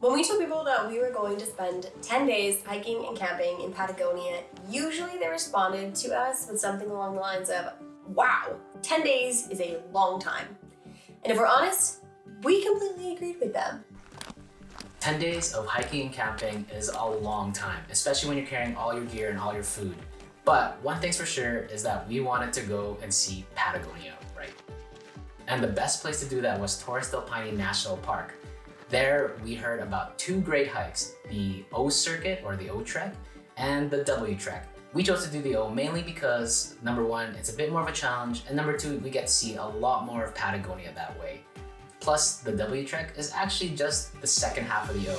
When we told people that we were going to spend 10 days hiking and camping in Patagonia, usually they responded to us with something along the lines of, wow, 10 days is a long time. And if we're honest, we completely agreed with them. 10 days of hiking and camping is a long time, especially when you're carrying all your gear and all your food. But one thing's for sure is that we wanted to go and see Patagonia, right? And the best place to do that was Torres del Paine National Park. There, we heard about two great hikes, the O Circuit or the O Trek and the W Trek. We chose to do the O mainly because number one, it's a bit more of a challenge, and number two, we get to see a lot more of Patagonia that way. Plus, the W Trek is actually just the second half of the O.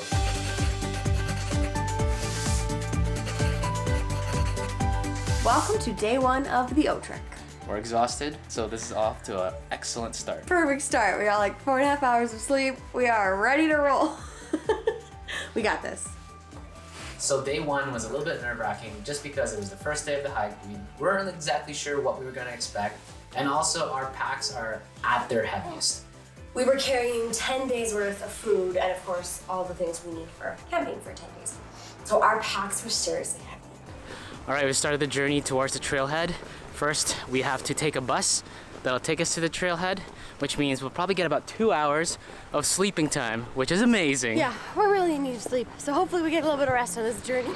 Welcome to day one of the O Trek. We're exhausted, so this is off to an excellent start. Perfect start. We got like 4.5 hours of sleep. We are ready to roll. We got this. So day one was a little bit nerve-wracking just because it was the first day of the hike. We weren't exactly sure what we were going to expect, and also our packs are at their heaviest. We were carrying 10 days worth of food and of course all the things we need for camping for 10 days. So our packs were seriously heavy. All right, we started the journey towards the trailhead. First, we have to take a bus that'll take us to the trailhead, which means we'll probably get about 2 hours of sleeping time, which is amazing. Yeah, we really need to sleep, so hopefully we get a little bit of rest on this journey.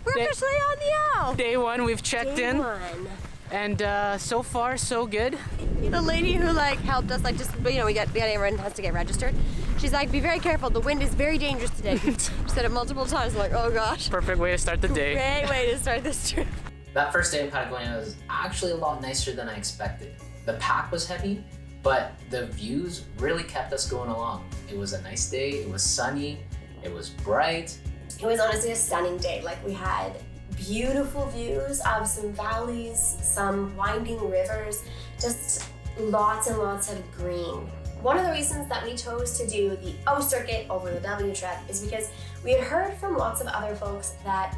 We're officially on the O! Day one, we've checked Day in, one. and so far, so good. The lady who helped us, we got everyone has to get registered. She's like, be very careful, the wind is very dangerous today. She said it multiple times, I'm like, oh gosh. Perfect way to start the day. Great way to start this trip. That first day in Patagonia was actually a lot nicer than I expected. The pack was heavy, but the views really kept us going along. It was a nice day, it was sunny, it was bright. It was honestly a stunning day. Like, we had beautiful views of some valleys, some winding rivers, just lots and lots of green. One of the reasons that we chose to do the O Circuit over the W Trek is because we had heard from lots of other folks that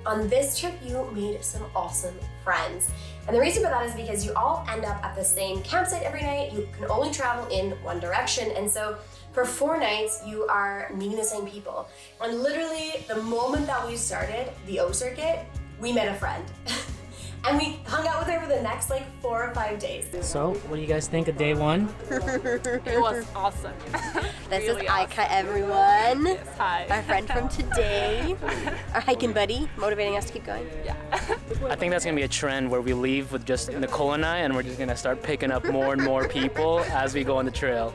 on this trip you made some awesome friends. And the reason for that is because you all end up at the same campsite every night. You can only travel in one direction. And so for 4 nights, you are meeting the same people. And literally the moment that we started the O Circuit, we met a friend. And we hung out with her for the next 4 or 5 days. So, what do you guys think of day one? It was awesome. This Really is Ika, everyone. Yes, hi. Our friend from today. Our hiking buddy, motivating us to keep going. Yeah. I think that's gonna be a trend where we leave with just Nicole and I, and we're just gonna start picking up more and more people as we go on the trail.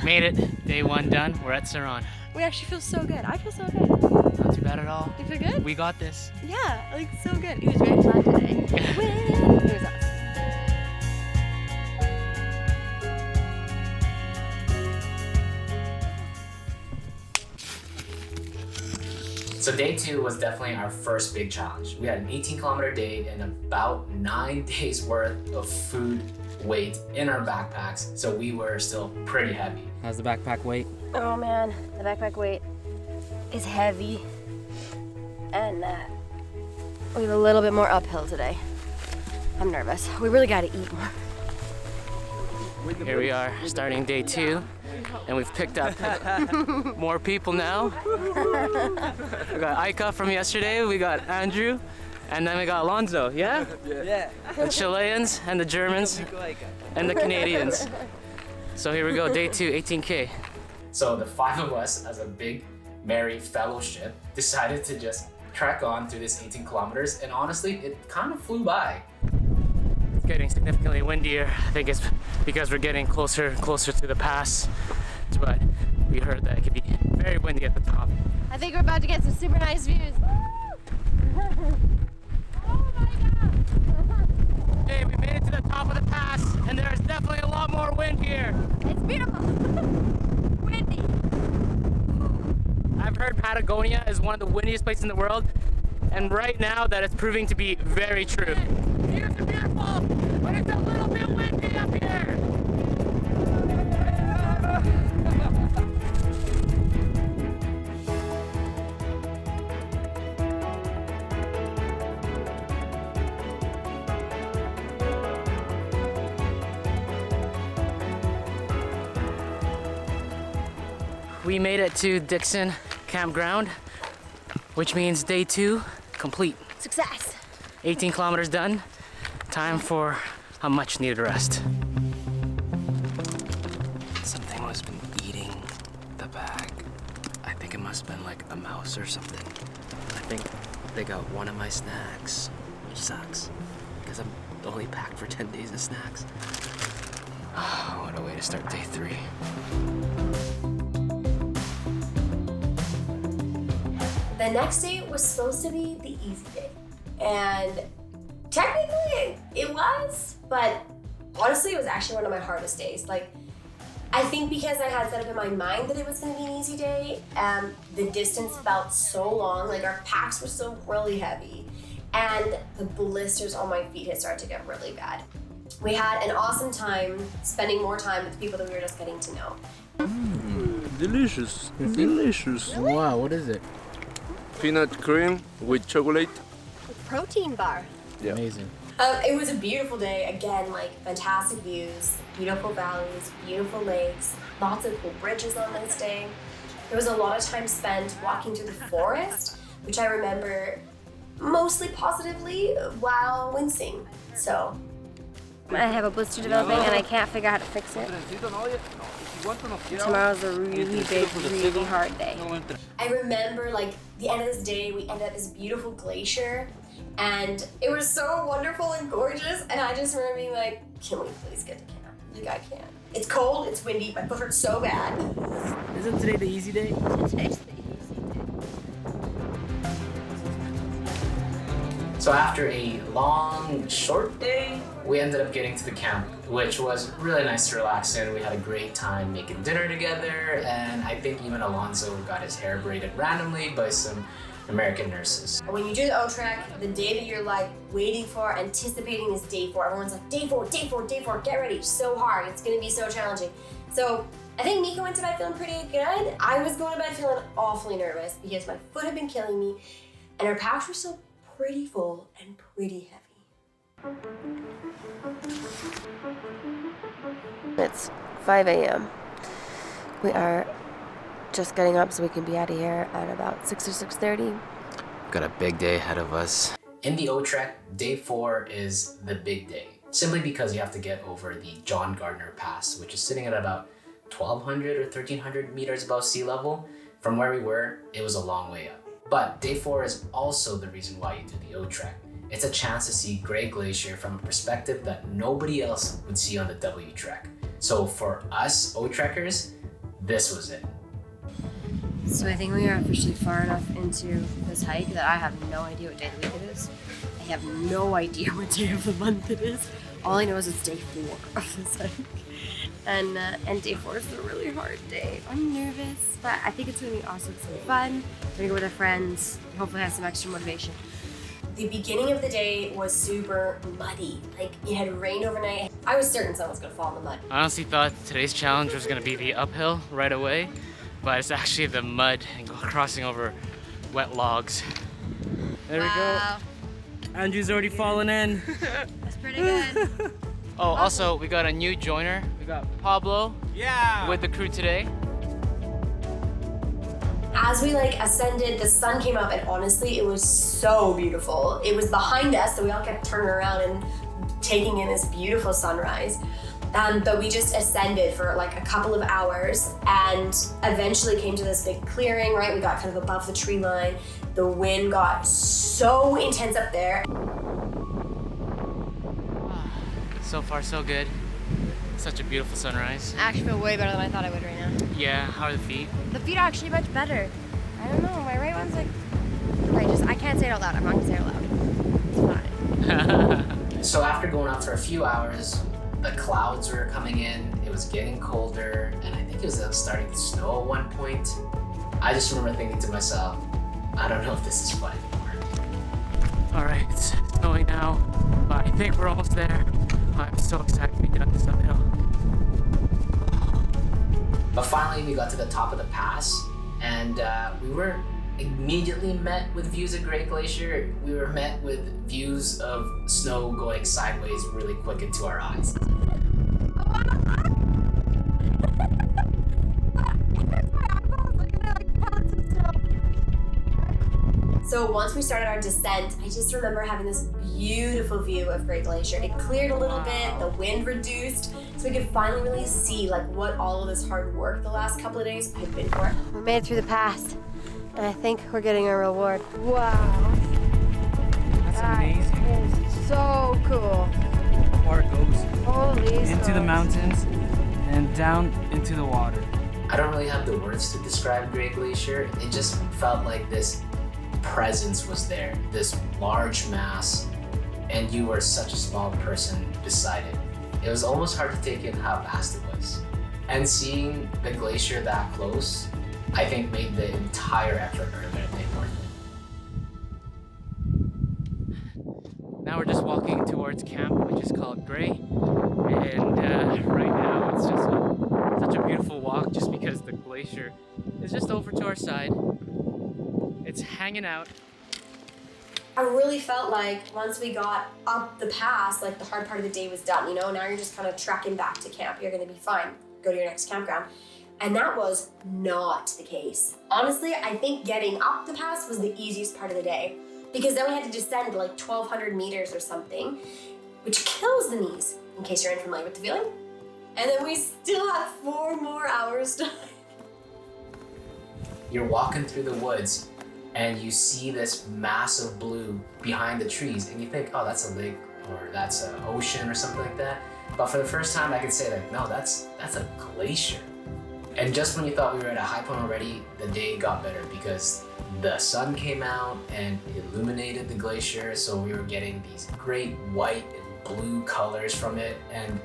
Made it, day one done. We're at Seron. We actually feel so good. I feel so good. Not too bad at all. You feel good? We got this. Yeah, so good. It was very fun today. It was awesome. So day two was definitely our first big challenge. We had an 18-kilometer day and about 9 days worth of food weight in our backpacks, so we were still pretty heavy. How's the backpack weight? Oh man, the backpack weight is heavy. And we have a little bit more uphill today. I'm nervous. We really gotta eat more. Here we are, starting day 2, and we've picked up more people now. We got Ika from yesterday, we got Andrew, and then we got Alonzo, yeah? Yeah. The Chileans and the Germans and the Canadians. So here we go, day 2, 18K. So the 5 of us, as a big, merry fellowship, decided to just trek on through this 18 kilometers, and honestly, it kind of flew by. It's getting significantly windier. I think it's because we're getting closer and closer to the pass, but we heard that it could be very windy at the top. I think we're about to get some super nice views. Hey, we made it to the top of the pass, and there's definitely a lot more wind here. It's beautiful. Windy. I've heard Patagonia is one of the windiest places in the world, and right now that is proving to be very true. Views are beautiful, but it's a little bit windy up here. We made it to Dickson campground, which means day 2 complete. Success. 18 kilometers done. Time for a much needed rest. Something has been eating the bag. I think it must have been like a mouse or something. I think they got one of my snacks, which sucks because I'm only packed for 10 days of snacks. Oh, what a way to start day 3. The next day was supposed to be the easy day. And technically it was, but honestly it was actually one of my hardest days. Like, I think because I had set up in my mind that it was gonna be an easy day, the distance felt so long, like our packs were still really heavy, and the blisters on my feet had started to get really bad. We had an awesome time spending more time with the people that we were just getting to know. Delicious, delicious. Wow, what is it? Peanut cream with chocolate. Protein bar. Yeah. Amazing. It was a beautiful day. Again, like fantastic views, beautiful valleys, beautiful lakes, lots of cool bridges on this day. There was a lot of time spent walking through the forest, which I remember mostly positively while wincing. So I have a blister developing and I can't figure out how to fix it. Tomorrow's a really big, really hard day. I remember like the end of this day, we ended at this beautiful glacier and it was so wonderful and gorgeous. And I just remember being like, can we please get to camp? Like, I can't. It's cold, it's windy, my foot hurts so bad. Isn't today the easy day? So after a long, short day, we ended up getting to the camp, which was really nice to relax in. We had a great time making dinner together, and I think even Alonso got his hair braided randomly by some American nurses. When you do the O-Trek, the day that you're like waiting for, anticipating is day 4. Everyone's like, day 4, day 4, day 4, get ready. So hard, it's gonna be so challenging. So I think Mico went to bed feeling pretty good. I was going to bed feeling awfully nervous because my foot had been killing me and our packs were still pretty full and pretty heavy. It's 5 a.m. We are just getting up so we can be out of here at about 6 or 6:30. Got a big day ahead of us. In the O-Trek, day 4 is the big day, simply because you have to get over the John Gardner Pass, which is sitting at about 1,200 or 1,300 meters above sea level. From where we were, it was a long way up. But day 4 is also the reason why you do the O-Trek. It's a chance to see Grey Glacier from a perspective that nobody else would see on the W-Trek. So for us O-Trekkers, this was it. So I think we are officially far enough into this hike that I have no idea what day of the week it is. I have no idea what day of the month it is. All I know is it's day 4 of this hike. And day 4 is a really hard day. I'm nervous, but I think it's gonna be awesome. It's gonna be fun. We're gonna go with our friends. Hopefully have some extra motivation. The beginning of the day was super muddy. Like, it had rained overnight. I was certain someone was gonna fall in the mud. I honestly thought today's challenge was gonna be the uphill right away, but it's actually the mud and crossing over wet logs. There we go. Andrew's already fallen in. That's pretty good. Oh, also, we got a new joiner. We got Pablo with the crew today. As we like ascended, the sun came up and honestly, it was so beautiful. It was behind us, so we all kept turning around and taking in this beautiful sunrise. But we just ascended for like a couple of hours and eventually came to this big clearing, right? We got kind of above the tree line. The wind got so intense up there. So far, so good. Such a beautiful sunrise. I actually feel way better than I thought I would right now. Yeah, how are the feet? The feet are actually much better. I don't know, my right one's like, I can't say it out loud. I'm not gonna say it out loud. It's fine. So after going out for a few hours, the clouds were coming in, it was getting colder, and I think it was starting to snow at one point. I just remember thinking to myself, I don't know if this is fun anymore. All right, it's snowing now, but I think we're almost there. I'm so excited to be done this uphill. But finally, we got to the top of the pass, and we were immediately met with views of Grey Glacier. We were met with views of snow going sideways really quick into our eyes. So once we started our descent, I just remember having this beautiful view of Grey Glacier. It cleared a little bit, the wind reduced, so we could finally really see like what all of this hard work the last couple of days had been for. We made it through the pass, and I think we're getting our reward. Wow. That's amazing. It's so cool. Or it goes Holy into the mountains and down into the water. I don't really have the words to describe Grey Glacier. It just felt like this presence was there, this large mass, and you were such a small person beside it. It was almost hard to take in how vast it was. And seeing the glacier that close, I think made the entire effort or everything worth it. Now we're just walking towards camp, which is called Grey. And right now it's just such a beautiful walk just because the glacier is just over to our side. It's hanging out. I really felt like once we got up the pass, like the hard part of the day was done, you know? Now you're just kind of trekking back to camp. You're gonna be fine. Go to your next campground. And that was not the case. Honestly, I think getting up the pass was the easiest part of the day because then we had to descend like 1,200 meters or something, which kills the knees, in case you're unfamiliar with the feeling. And then we still have 4 more hours to You're walking through the woods and you see this mass of blue behind the trees and you think, oh, that's a lake or that's an ocean or something like that. But for the first time I could say like, no, that's a glacier. And just when you thought we were at a high point already, the day got better because the sun came out and illuminated the glacier. So we were getting these great white and blue colors from it. And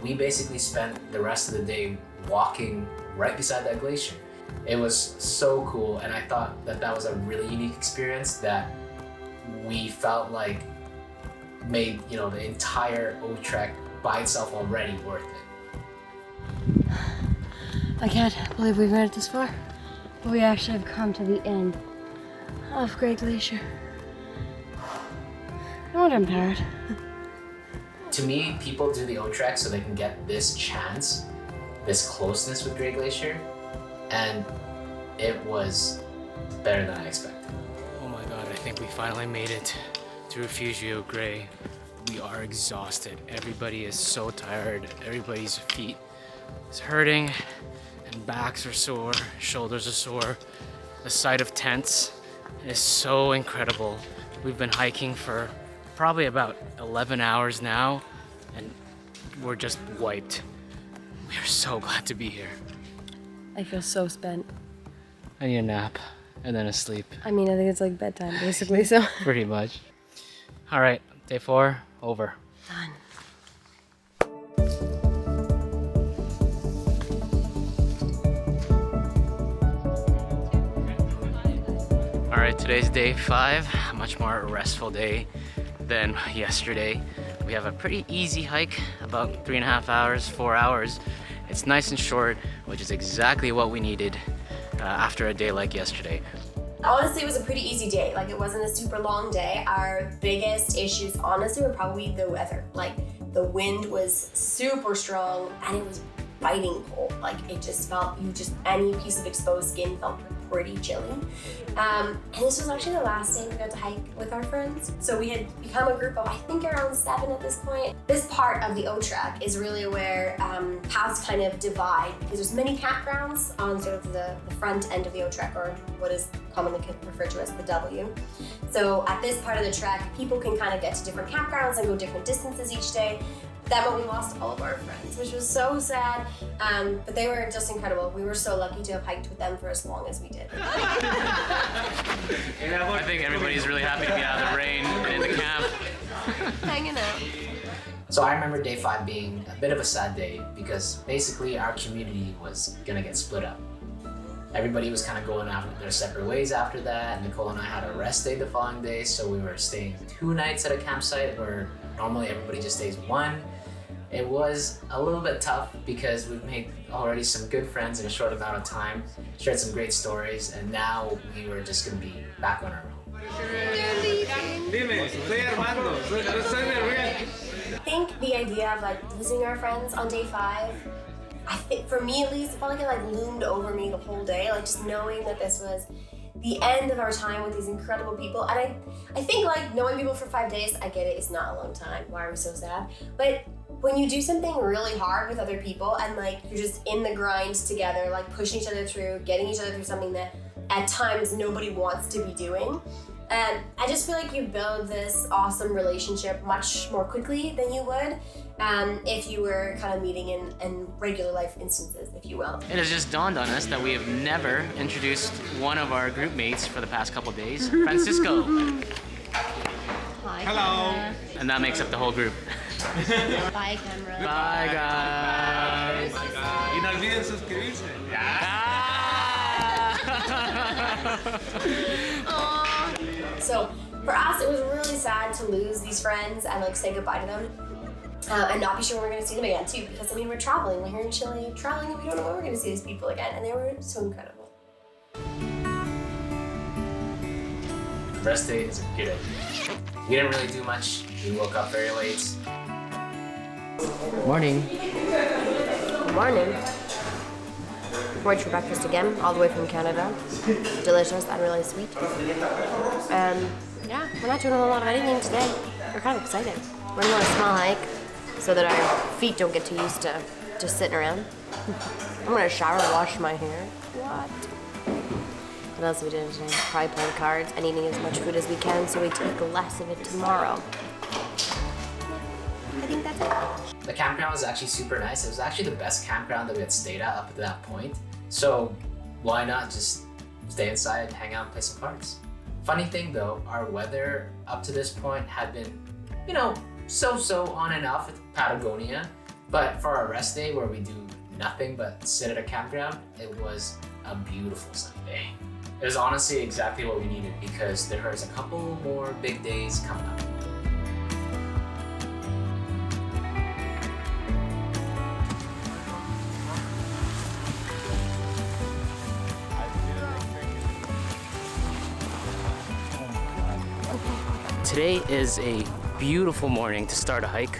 we basically spent the rest of the day walking right beside that glacier. It was so cool, and I thought that that was a really unique experience that we felt like made, you know, the entire O Trek by itself already worth it. I can't believe we've made it this far. But we actually have come to the end of Grey Glacier. No wonder I'm tired. To me, people do the O Trek so they can get this chance, this closeness with Grey Glacier, and it was better than I expected. Oh my god, I think we finally made it to Refugio Grey. We are exhausted. Everybody is so tired. Everybody's feet is hurting and backs are sore, shoulders are sore. The sight of tents is so incredible. We've been hiking for probably about 11 hours now and we're just wiped. We are so glad to be here. I feel so spent. I need a nap and then a sleep. I mean, I think it's like bedtime basically, so. Pretty much. All right, day 4, over. Done. All right, today's day 5, a much more restful day than yesterday. We have a pretty easy hike, about 3.5 hours, 4 hours. It's nice and short, which is exactly what we needed after a day like yesterday. Honestly, it was a pretty easy day. Like, it wasn't a super long day. Our biggest issues, honestly, were probably the weather. Like, the wind was super strong and it was biting cold. Like, it just felt, any piece of exposed skin felt pretty chilly. And this was actually the last day we got to hike with our friends. So we had become a group of, I think, around 7 at this point. This part of the O Trek is really where paths kind of divide because there's many campgrounds on sort of the front end of the O Trek, or what is commonly referred to as the W. So at this part of the trek, people can kind of get to different campgrounds and go different distances each day. That meant we lost all of our friends, which was so sad, but they were just incredible. We were so lucky to have hiked with them for as long as we did. I think everybody's really happy to be out of the rain and in the camp. Hanging out. So I remember day 5 being a bit of a sad day because basically our community was gonna get split up. Everybody was kind of going out their separate ways after that. Nicole and I had a rest day the following day, so we were staying 2 nights at a campsite where normally everybody just stays 1. It was a little bit tough because we've made already some good friends in a short amount of time, shared some great stories, and now we were just gonna be back on our own. I think the idea of like losing our friends on day 5, I think for me at least, it felt like it like loomed over me the whole day. Like just knowing that this was the end of our time with these incredible people. And I think like knowing people for 5 days, I get it, it's not a long time. Why are we so sad? But when you do something really hard with other people and like you're just in the grind together, like pushing each other through, getting each other through something that at times nobody wants to be doing. And I just feel like you build this awesome relationship much more quickly than you would if you were kind of meeting in regular life instances, if you will. It has just dawned on us that we have never introduced one of our group mates for the past couple days, Francisco. Hi. Hello. And that makes up the whole group. Bye, camera. Bye, guys. Y no olviden suscribirse. So for us, it was really sad to lose these friends and like say goodbye to them. And not be sure when we're gonna see them again too, because I mean, we're traveling, we're here in Chile, traveling, and we don't know when we're gonna see these people again, and they were so incredible. Rest day is a good idea. We didn't really do much. We woke up very late. Morning. Good morning. Went for breakfast again, all the way from Canada. Delicious and really sweet. Yeah, we're not doing a lot of anything today. We're kind of excited. We're going on a small hike so that our feet don't get too used to just sitting around. I'm gonna shower and wash my hair. What? What else we did today? Probably playing cards and eating as much food as we can so we take less of it tomorrow. I think that's it. The campground was actually super nice. It was actually the best campground that we had stayed at up to that point. So why not just stay inside, hang out, and play some cards? Funny thing though, our weather up to this point had been, you know, so on and off with Patagonia. But for our rest day where we do nothing but sit at a campground, it was a beautiful sunny day. It was honestly exactly what we needed because there was a couple more big days coming up. Today is a beautiful morning to start a hike.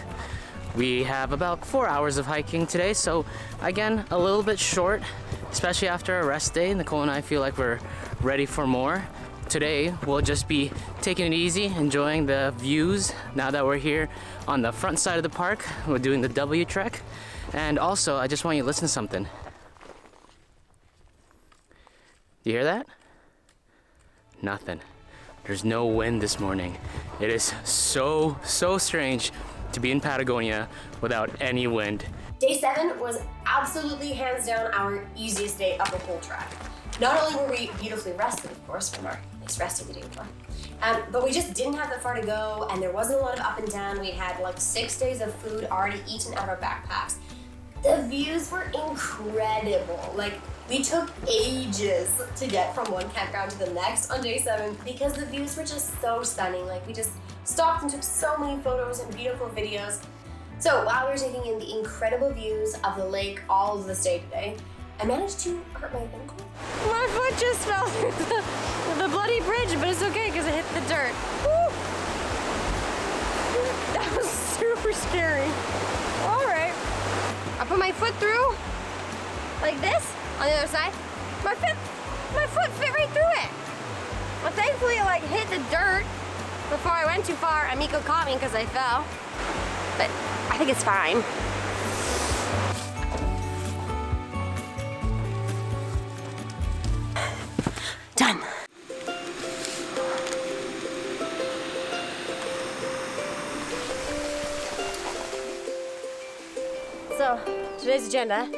We have about 4 hours of hiking today, so again, a little bit short, especially after a rest day. Nicole and I feel like we're ready for more. Today, we'll just be taking it easy, enjoying the views now that we're here on the front side of the park. We're doing the W trek. And also, I just want you to listen to something. Do you hear that? Nothing. There's no wind this morning. It is so strange to be in Patagonia without any wind. Day 7 was absolutely hands down our easiest day of the whole trek. Not only were we beautifully rested, of course, from our nice rest of the day before, but we just didn't have that far to go, and there wasn't a lot of up and down. We had like 6 days of food already eaten out of our backpacks. The views were incredible. Like, we took ages to get from one campground to the next on day 7 because the views were just so stunning. Like, we just stopped and took so many photos and beautiful videos. So while we were taking in the incredible views of the lake all of this day today, I managed to hurt my ankle. My foot just fell through the bloody bridge, but it's okay because it hit the dirt. Woo! That was super scary. All right. I put my foot through like this on the other side. My foot fit right through it. Well, thankfully it like hit the dirt before I went too far, and Mico caught me because I fell. But I think it's fine. Done. So, today's agenda,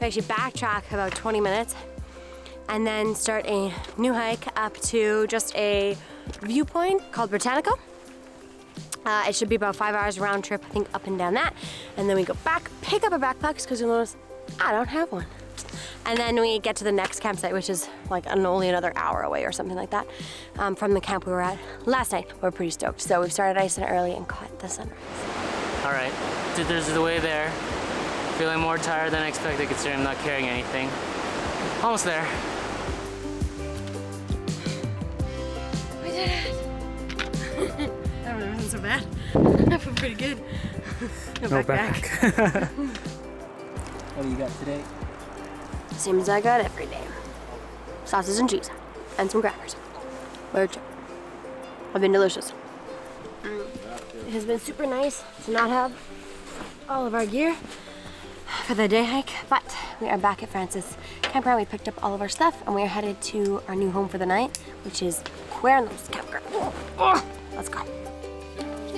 we actually backtrack about 20 minutes and then start a new hike up to just a viewpoint called Britanico. It should be about 5 hours round trip, I think, up and down that. And then we go back, pick up our backpacks, because you'll notice I don't have one. And then we get to the next campsite, which is like only another hour away or something like that from the camp we were at last night. We're pretty stoked. So we've started icing early and caught the sunrise. All right, 2/3 of the way there. Feeling more tired than I expected considering I'm not carrying anything. Almost there. We did it. That wasn't so bad. I feel pretty good. No backpack. What do you got today? Same as I got every day. Sausage and cheese. and some crackers. Butter chip. Have been delicious. It has been super nice to not have all of our gear for the day hike, but we are back at Francis Campground. We picked up all of our stuff and we are headed to our new home for the night, which is Cuernos Campground. Let's go.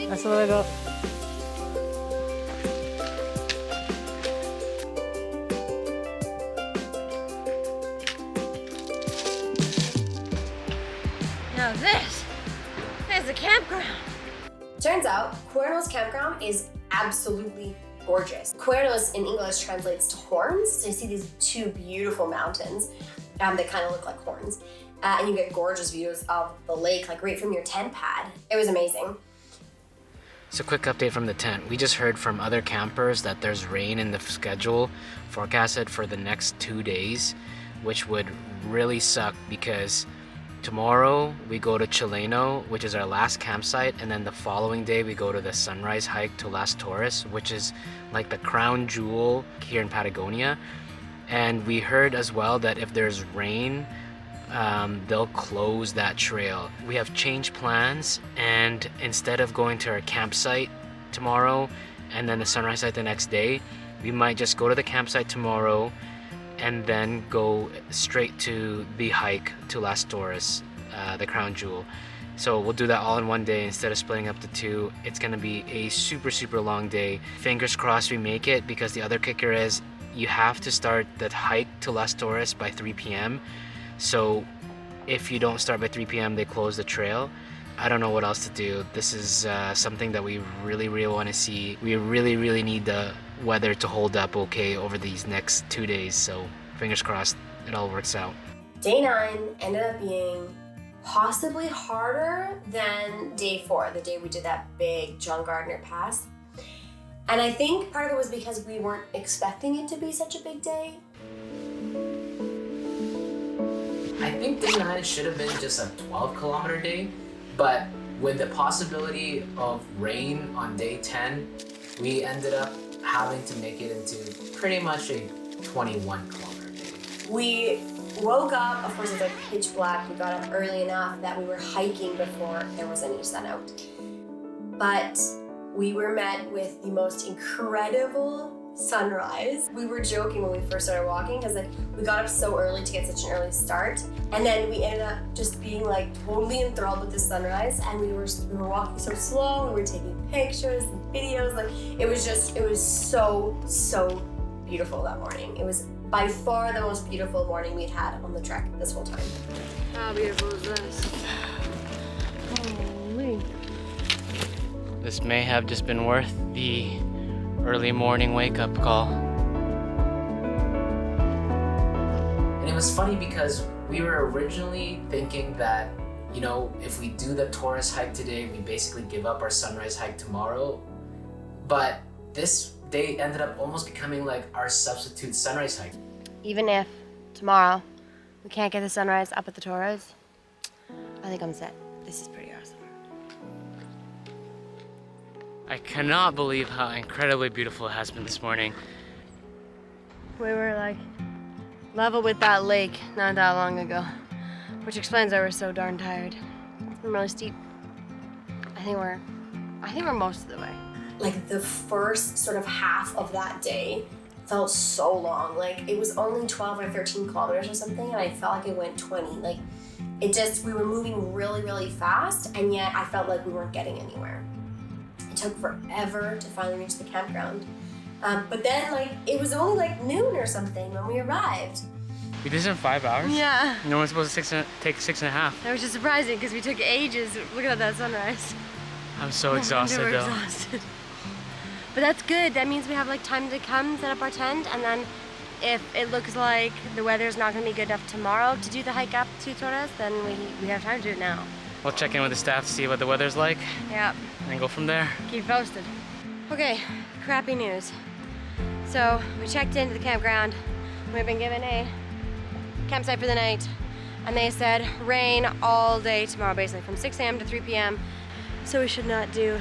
Hasta luego. Now this is a campground. Turns out, Cuernos Campground is absolutely gorgeous. Cuernos in English translates to horns, so you see these two beautiful mountains that kind of look like horns. And you get gorgeous views of the lake, like right from your tent pad. It was amazing. So quick update from the tent. We just heard from other campers that there's rain in the schedule forecasted for the next 2 days, which would really suck because tomorrow we go to Chileno, which is our last campsite, and then the following day we go to the sunrise hike to Los Torres, which is like the crown jewel here in Patagonia. And we heard as well that if there's rain, they'll close that trail. We have changed plans, and instead of going to our campsite tomorrow and then the sunrise site the next day, we might just go to the campsite tomorrow and then go straight to the hike to Los Torres, the crown jewel. So we'll do that all in one day instead of splitting up to two. It's gonna be a super long day. Fingers crossed we make it, because the other kicker is you have to start the hike to Los Torres by 3 p.m. So if you don't start by 3 p.m., they close the trail. I don't know what else to do. This is something that we really want to see. We really need the weather to hold up okay over these next 2 days. So fingers crossed it all works out. Day 9 ended up being possibly harder than day 4, the day we did that big John Gardner pass. And I think part of it was because we weren't expecting it to be such a big day. I think day 9 should have been just a 12-kilometer day, but with the possibility of rain on day 10, we ended up having to make it into pretty much a 21-kilometer day. We woke up, of course it was like pitch black, we got up early enough that we were hiking before there was any sun out. But we were met with the most incredible sunrise. We were joking when we first started walking because like we got up so early to get such an early start, and then we ended up just being like totally enthralled with the sunrise, and we were walking so slow, we were taking pictures and videos, like it was so beautiful that morning. It was by far the most beautiful morning we'd had on the trek this whole time. How beautiful is this? Holy. This may have just been worth the early morning wake-up call. And it was funny because we were originally thinking that, you know, if we do the Torres hike today, we basically give up our sunrise hike tomorrow. But this day ended up almost becoming like our substitute sunrise hike. Even if tomorrow we can't get the sunrise up at the Torres, I think I'm set. This is pretty awesome. I cannot believe how incredibly beautiful it has been this morning. We were like level with that lake not that long ago, which explains why we're so darn tired. It's been really steep. I think we're most of the way. Like the first sort of half of that day felt so long. Like it was only 12 or 13 kilometers or something, and I felt like it went 20. Like we were moving really fast, and yet I felt like we weren't getting anywhere. It took forever to finally reach the campground. But then like it was only like noon or something when we arrived. We did this in 5 hours? Yeah. No one's supposed to take 6.5. That was just surprising because we took ages looking at that sunrise. I'm so exhausted We're though. exhausted. But that's good. That means we have like time to come, set up our tent, and then if it looks like the weather's not going to be good enough tomorrow to do the hike up to Torres, then we have time to do it now. We'll check in with the staff to see what the weather's like. Yep. And go from there. Keep posted. Okay, crappy news. So we checked into the campground. We've been given a campsite for the night, and they said rain all day tomorrow, basically from 6 a.m. to 3 p.m. So we should not do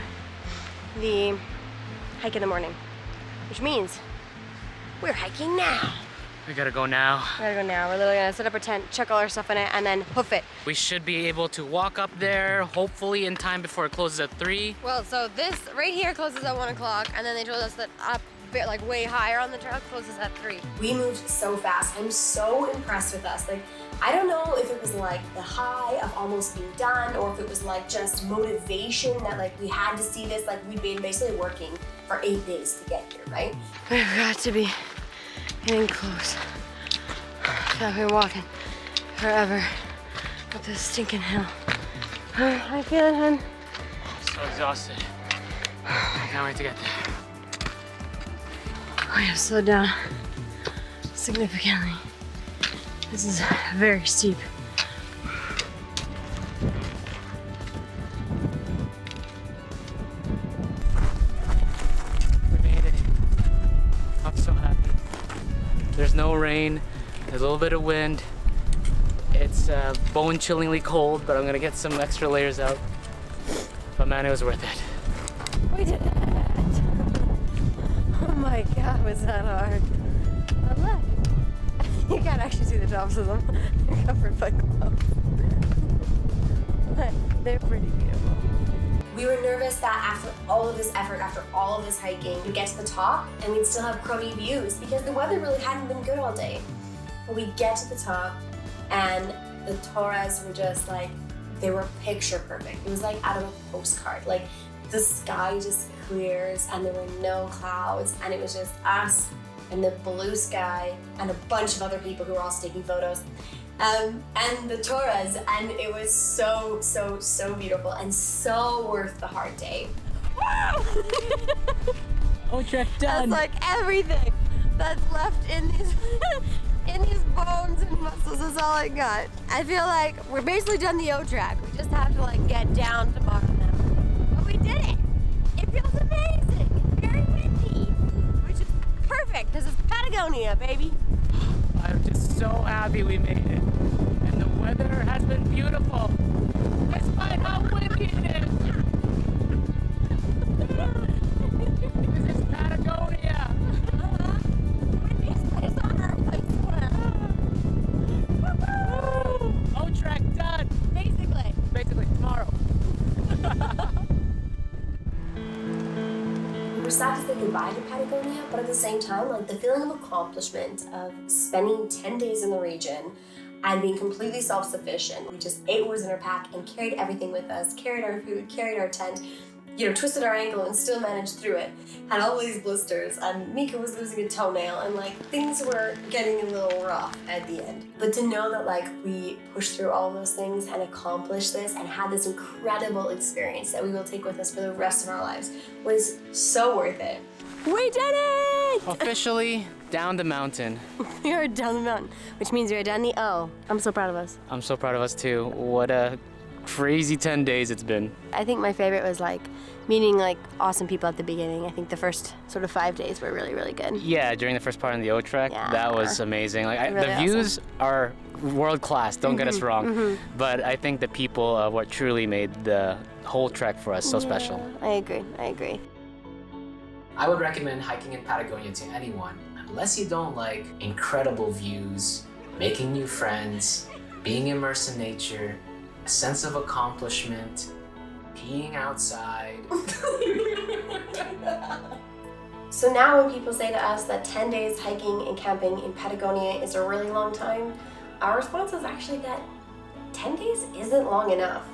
the hike in the morning, which means we're hiking now. We gotta go now. We gotta go now. We're literally gonna set up our tent, chuck all our stuff in it, and then hoof it. We should be able to walk up there, hopefully in time before it closes at 3. Well, so this right here closes at 1 o'clock, and then they told us that up bit like way higher on the track closes at 3. We moved so fast. I'm so impressed with us. Like, I don't know if it was like the high of almost being done, or if it was like just motivation that like we had to see this. Like, we'd been basically working for 8 days to get here, right? We've got to be getting close. I've been walking forever up this stinking hill. I feel it, hun. So exhausted. I can't wait to get there. I have slowed down significantly. This is very steep. We made it. I'm so happy. There's no rain. There's a little bit of wind. It's bone-chillingly cold, but I'm gonna get some extra layers out. But man, it was worth it. We did it! Oh my God, was that hard? But look, you can't actually see the tops of them. They're covered by clouds. But they're pretty beautiful. We were nervous that after all of this effort, after all of this hiking, we'd get to the top and we'd still have crummy views because the weather really hadn't been good all day. But we get to the top and the Torres were just like, they were picture perfect. It was like out of a postcard. Like, the sky just clears and there were no clouds and it was just us and the blue sky and a bunch of other people who were also taking photos. And the Torres, and it was so, so, so beautiful and so worth the hard day. Oh, trek done. That's like everything that's left in these in these bones and muscles is all I got. I feel like we're basically done the O track. We just have to like get down to bottom now. But we did it. It feels amazing. It's very windy, which is perfect because it's Patagonia, baby. I'm just so happy we made it. And the weather has been beautiful, despite how windy it is. This is Patagonia. Windiest place on earth, I swear. O track done. Basically tomorrow. We were sad to say goodbye to Patagonia, but at the same time, like the feeling of accomplishment of spending 10 days in the region and being completely self-sufficient. We just ate what was in our pack and carried everything with us, carried our food, carried our tent, twisted our ankle and still managed through it. Had all these blisters and Mico was losing a toenail and like things were getting a little rough at the end. But to know that like we pushed through all of those things and accomplished this and had this incredible experience that we will take with us for the rest of our lives was so worth it. We did it! Officially down the mountain. We are down the mountain, which means we are down the O. I'm so proud of us. I'm so proud of us too. What a crazy 10 days it's been. I think my favorite was like meeting like awesome people at the beginning. I think the first sort of 5 days were really, really good. Yeah, during the first part on the O trek, Yeah. that was amazing. Like Really the views are world class. Don't get us wrong, but I think the people are what truly made the whole trek for us so special. I agree. I would recommend hiking in Patagonia to anyone, unless you don't like incredible views, making new friends, being immersed in nature, a sense of accomplishment, peeing outside. So now when people say to us that 10 days hiking and camping in Patagonia is a really long time, our response is actually that 10 days isn't long enough.